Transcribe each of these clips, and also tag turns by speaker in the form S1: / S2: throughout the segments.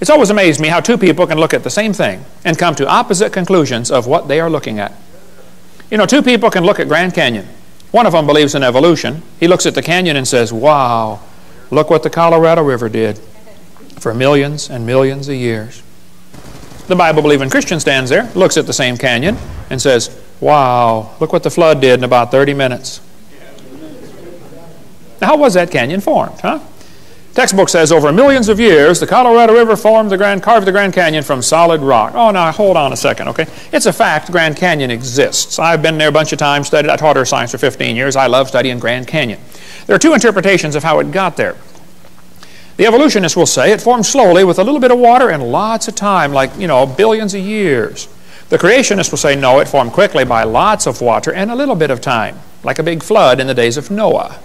S1: It's always amazed me how two people can look at the same thing and come to opposite conclusions of what they are looking at. You know, two people can look at Grand Canyon. One of them believes in evolution. He looks at the canyon and says, wow, look what the Colorado River did for millions and millions of years. The Bible-believing Christian stands there, looks at the same canyon, and says, wow, look what the flood did in about 30 minutes. Now, how was that canyon formed, huh? Textbook says over millions of years, the Colorado River carved the Grand Canyon from solid rock. Oh, now, hold on a second, okay? It's a fact Grand Canyon exists. I've been there a bunch of times, studied. I taught earth science for 15 years. I love studying Grand Canyon. There are two interpretations of how it got there. The evolutionists will say it formed slowly with a little bit of water and lots of time, like, you know, billions of years. The creationists will say, no, it formed quickly by lots of water and a little bit of time, like a big flood in the days of Noah.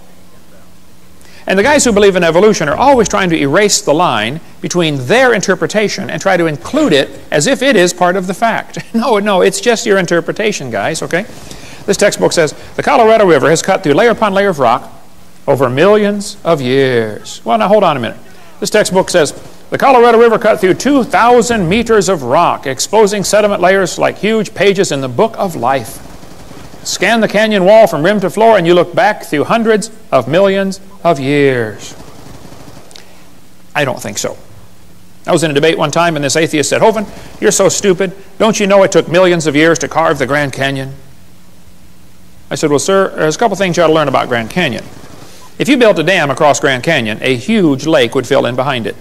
S1: And the guys who believe in evolution are always trying to erase the line between their interpretation and try to include it as if it is part of the fact. No, it's just your interpretation, guys, okay? This textbook says, the Colorado River has cut through layer upon layer of rock over millions of years. Well, now, hold on a minute. This textbook says, the Colorado River cut through 2,000 meters of rock, exposing sediment layers like huge pages in the book of life. Scan the canyon wall from rim to floor, and you look back through hundreds of millions of years. I don't think so. I was in a debate one time, and this atheist said, Hovind, you're so stupid. Don't you know it took millions of years to carve the Grand Canyon? I said, well, sir, there's a couple things you ought to learn about Grand Canyon. If you built a dam across Grand Canyon, a huge lake would fill in behind it,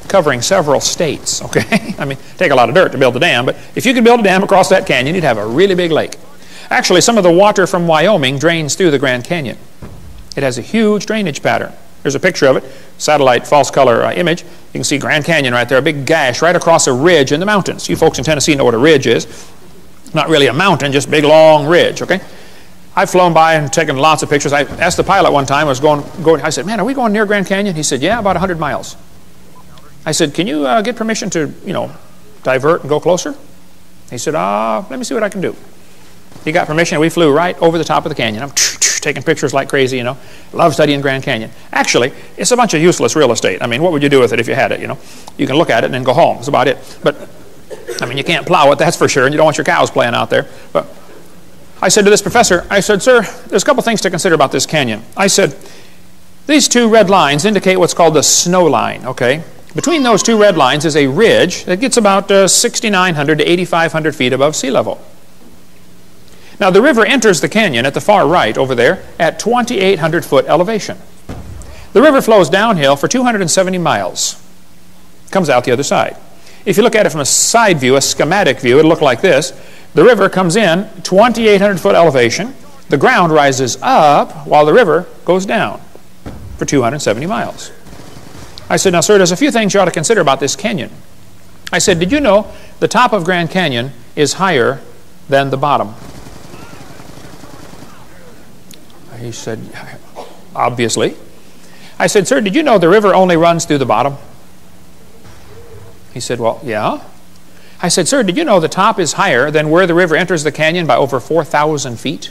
S1: covering several states, okay? I mean, take a lot of dirt to build a dam, but if you could build a dam across that canyon, you'd have a really big lake. Actually, some of the water from Wyoming drains through the Grand Canyon. It has a huge drainage pattern. There's a picture of it, satellite false color image. You can see Grand Canyon right there, a big gash right across a ridge in the mountains. You folks in Tennessee know what a ridge is. Not really a mountain, just a big long ridge, okay? I've flown by and taken lots of pictures. I asked the pilot one time, I said, man, are we going near Grand Canyon? He said, yeah, about 100 miles. I said, can you get permission to, you know, divert and go closer? He said, let me see what I can do. He got permission, and we flew right over the top of the canyon. I'm taking pictures like crazy, you know. Love studying Grand Canyon. Actually, it's a bunch of useless real estate. I mean, what would you do with it if you had it, you know? You can look at it and then go home. That's about it. But, I mean, you can't plow it, that's for sure, and you don't want your cows playing out there. But I said to this professor, I said, sir, there's a couple things to consider about this canyon. I said, these two red lines indicate what's called the snow line, okay? Between those two red lines is a ridge that gets about 6,900 to 8,500 feet above sea level. Now, the river enters the canyon at the far right over there at 2,800 foot elevation. The river flows downhill for 270 miles. Comes out the other side. If you look at it from a side view, a schematic view, it'll look like this. The river comes in 2,800 foot elevation. The ground rises up while the river goes down for 270 miles. I said, now, sir, there's a few things you ought to consider about this canyon. I said, did you know the top of Grand Canyon is higher than the bottom? He said, obviously. I said, sir, did you know the river only runs through the bottom? He said, well, yeah. I said, sir, did you know the top is higher than where the river enters the canyon by over 4,000 feet?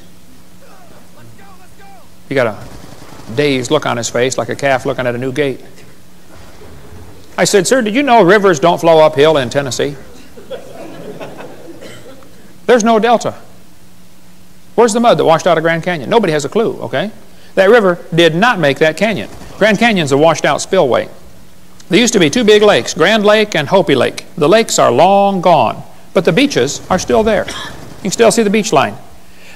S1: He got a dazed look on his face, like a calf looking at a new gate. I said, sir, did you know rivers don't flow uphill in Tennessee? There's no delta. Where's the mud that washed out of Grand Canyon? Nobody has a clue, okay? That river did not make that canyon. Grand Canyon's a washed out spillway. There used to be two big lakes, Grand Lake and Hopi Lake. The lakes are long gone, but the beaches are still there. You can still see the beach line.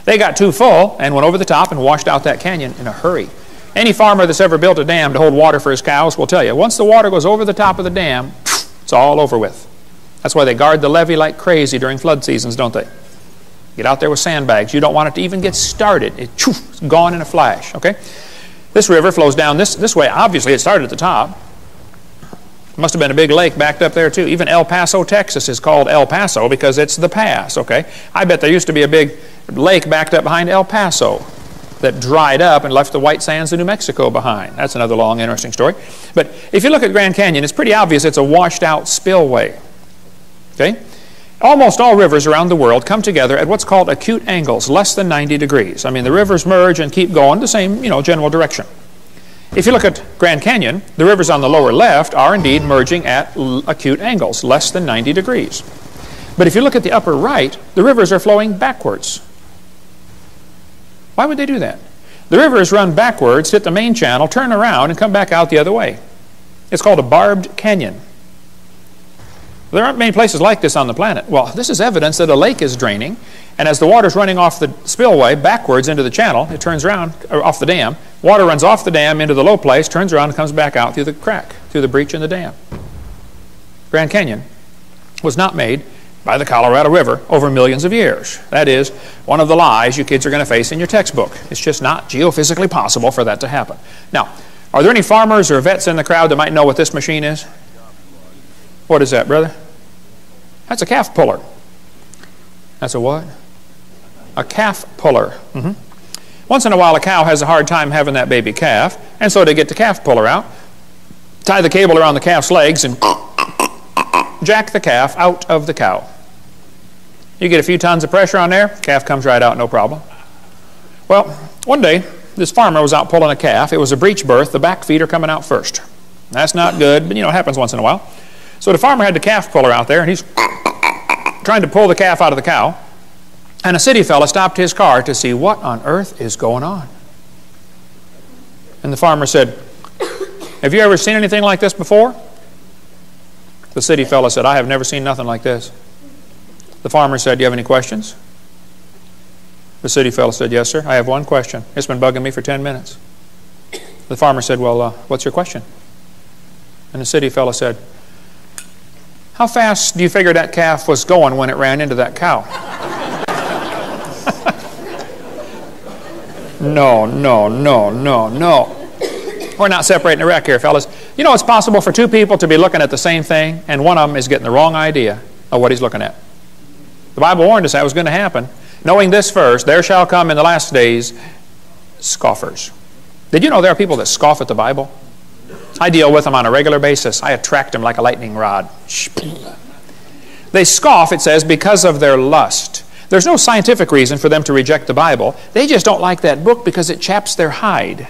S1: They got too full and went over the top and washed out that canyon in a hurry. Any farmer that's ever built a dam to hold water for his cows will tell you, once the water goes over the top of the dam, it's all over with. That's why they guard the levee like crazy during flood seasons, don't they? Get out there with sandbags. You don't want it to even get started. It's gone in a flash, okay? This river flows down this way. Obviously, it started at the top. Must have been a big lake backed up there, too. Even El Paso, Texas is called El Paso because it's the pass, okay? I bet there used to be a big lake backed up behind El Paso that dried up and left the white sands of New Mexico behind. That's another long, interesting story. But if you look at Grand Canyon, it's pretty obvious it's a washed-out spillway, okay? Almost all rivers around the world come together at what's called acute angles, less than 90 degrees. I mean, the rivers merge and keep going the same, you know, general direction. If you look at Grand Canyon, the rivers on the lower left are indeed merging at acute angles, less than 90 degrees. But if you look at the upper right, the rivers are flowing backwards. Why would they do that? The rivers run backwards, hit the main channel, turn around, and come back out the other way. It's called a barbed canyon. There aren't many places like this on the planet. Well, this is evidence that a lake is draining, and as the water's running off the spillway backwards into the channel, it turns around, or off the dam. Water runs off the dam into the low place, turns around, and comes back out through the crack, through the breach in the dam. Grand Canyon was not made by the Colorado River over millions of years. That is one of the lies you kids are going to face in your textbook. It's just not geophysically possible for that to happen. Now, are there any farmers or vets in the crowd that might know what this machine is? What is that, brother? That's a calf puller. That's a what? A calf puller. Once in a while, a cow has a hard time having that baby calf, and so they get the calf puller out, tie the cable around the calf's legs, and jack the calf out of the cow. You get a few tons of pressure on there, calf comes right out, no problem. Well, one day, this farmer was out pulling a calf. It was a breech birth. The back feet are coming out first. That's not good, but you know, it happens once in a while. So the farmer had the calf puller out there, and he's trying to pull the calf out of the cow. And a city fella stopped his car to see what on earth is going on. And the farmer said, "Have you ever seen anything like this before?" The city fella said, "I have never seen nothing like this." The farmer said, "Do you have any questions?" The city fella said, "Yes, sir. I have one question. It's been bugging me for 10 minutes. The farmer said, "Well, what's your question?" And the city fella said, "How fast do you figure that calf was going when it ran into that cow?" No. We're not separating the wreck here, fellas. You know, it's possible for two people to be looking at the same thing, and one of them is getting the wrong idea of what he's looking at. The Bible warned us that was going to happen. Knowing this first, there shall come in the last days scoffers. Did you know there are people that scoff at the Bible? I deal with them on a regular basis. I attract them like a lightning rod. They scoff, it says, because of their lust. There's no scientific reason for them to reject the Bible. They just don't like that book because it chaps their hide.